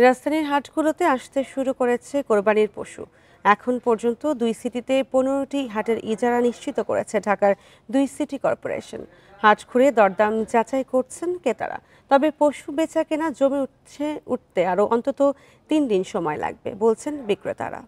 রাজধানীর হাটগুলোতে আসতে শুরু করেছে কোরবানির পশু। এখন পর্যন্ত 2 সিটিতে 15টি হাটের ইজারা নিশ্চিত করেছে ঢাকার 2 সিটি কর্পোরেশন। হাট ঘুরে দরদাম যাচাই করছেন ক্রেতারা। তবে পশু বেচা কেনা জমে উঠতে আরও অন্তত 3 দিন সময় লাগবে বলছেন বিক্রেতারা।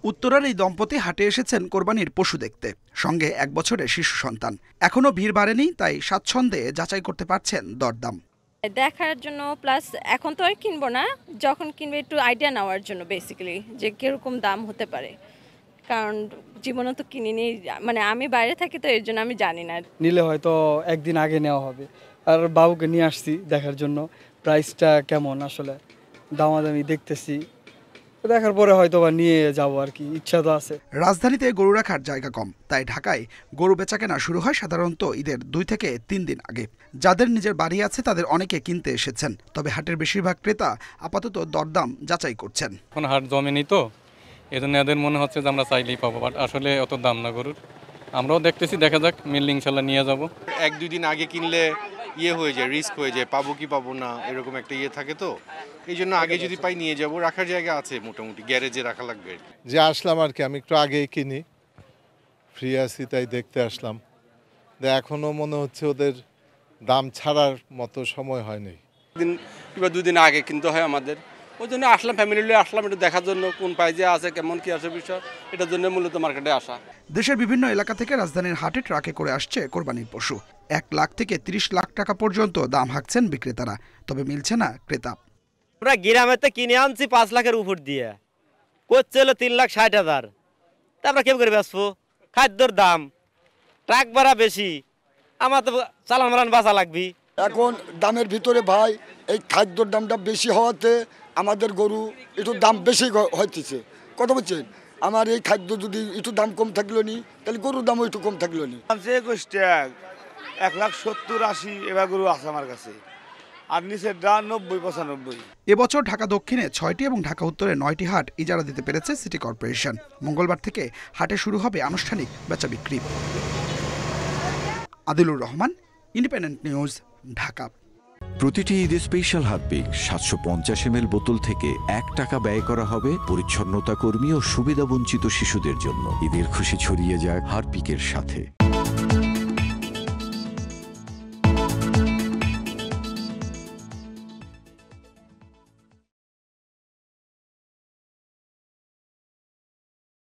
উত্তরার এই দম্পতি হাটে এসেছেন কোরবানির পশু দেখতে, সঙ্গে 1 বছরের শিশু সন্তান। এখনো ভিড় বাড়েনি, তাই স্বাচ্ছন্দ্যে যাচাই করতে পারছেন দরদাম দেখার জন্য, প্লাস এখন তো আর কিনবো না, যখন কিনবে একটু আইডিয়া নেওয়ার জন্য বেসিক্যালি যে কিরকম দাম হতে পারে, কারণ জীবনে তো কিনিনি, মানে আমি বাইরে থাকি তো এর জন্য আমি জানি না। নিলে হয়তো একদিন আগে নেওয়া হবে। আর বাবুকে নিয়ে আসছি দেখার জন্য প্রাইসটা কেমন, আসলে দামাদামি দেখতেছি, দেখার পরে হয়তো বা নিয়ে যাবো আর কি, ইচ্ছা তো আছে। রাজধানীতে গরু রাখার জায়গা কম, তাই ঢাকায় গরু বেচাকেনা শুরু হয় সাধারণত ঈদের 2 থেকে 3 দিন আগে। যাদের নিজের বাড়ি আছে তাদের অনেকে কিনতে এসেছেন, তবে হাটের বেশিরভাগ ক্রেতা আপাতত দরদাম যাচাই করছেন। এখন হাট জমেনি তো, এজন্য এদের মনে হচ্ছে যে আমরা চাইলেই পাবো, বাট আসলে অত দাম না গরুর। আমরাও দেখতেছি, দেখা যাক, মিললে ইনশাল্লাহ নিয়ে যাব। 1-2 দিন আগে কিনলে হয়ে যায়, রিস্ক হয়ে যায়, পাবো কি পাবো না এরকম একটা থাকে তো, এই জন্য আগে যদি পাই নিয়ে যাব। রাখার জায়গা আছে, মোটামুটি গ্যারেজে রাখা লাগবে। যে আসলাম আর কি, আমি একটু আগেই কিনি, ফ্রি আছি তাই দেখতে আসলাম। এখনো মনে হচ্ছে ওদের দাম ছাড়ার মতো সময় হয়নি। দিন কিংবা 2 দিন আগে কিনতে হয় আমাদের, ওই জন্য আসলাম, ফ্যামিলি নিয়ে আসলাম একটু দেখার জন্য কোন প্রাইজে আছে, কেমন কি আছে বিষয়, এটার জন্য মূলত মার্কেটে আসা। দেশের বিভিন্ন এলাকা থেকে রাজধানীর হাটে ট্রাকে করে আসছে কোরবানির পশু। 1 লাখ থেকে 30 লাখ টাকা পর্যন্ত দাম হাঁকছেন বিক্রেতারা, তবে মিলছে না ক্রেতা। আমরা গ্রামেতে কিনে আনছি 5 লাখের উপর দিয়ে, করছে হলো 3,60,000। তা আমরা কেমন করে বেচবো? খাদ্যর দাম, ট্রাক ভাড়া বেশি, আমার তো চালান মালান বাঁচা লাগবি। এখন দামের ভিতরে ভাই এই খাদ্যর দামটা বেশি হওয়াতে আমাদের গরু একটু দাম বেশি হইতেছে। কথা বলছেন, আমার এই খাদ্য যদি একটু দাম কম থাকলো নি, তাহলে গরুর দামও একটু কম থাকলো নি। 1,70,80 এবার গরু আছে আমার কাছে, আর নিচের দাম 90-95। এবছর ঢাকা দক্ষিণে 6টি এবং ঢাকা উত্তরে 9টি হাট ইজারা দিতে পেরেছে সিটি কর্পোরেশন। মঙ্গলবার থেকে হাটে শুরু হবে আনুষ্ঠানিক বেচা বিক্রি। Adilur Rahman, independent news, Dhaka. প্রতিটি ঈদে স্পেশাল হারপিক 750 ml বোতল থেকে 1 টাকা ব্যয় করা হবে পরিচ্ছন্নতা কর্মী ও সুবিধাবঞ্চিত শিশুদের জন্য। ঈদের খুশি ছড়িয়ে যায় হারপিকের সাথে।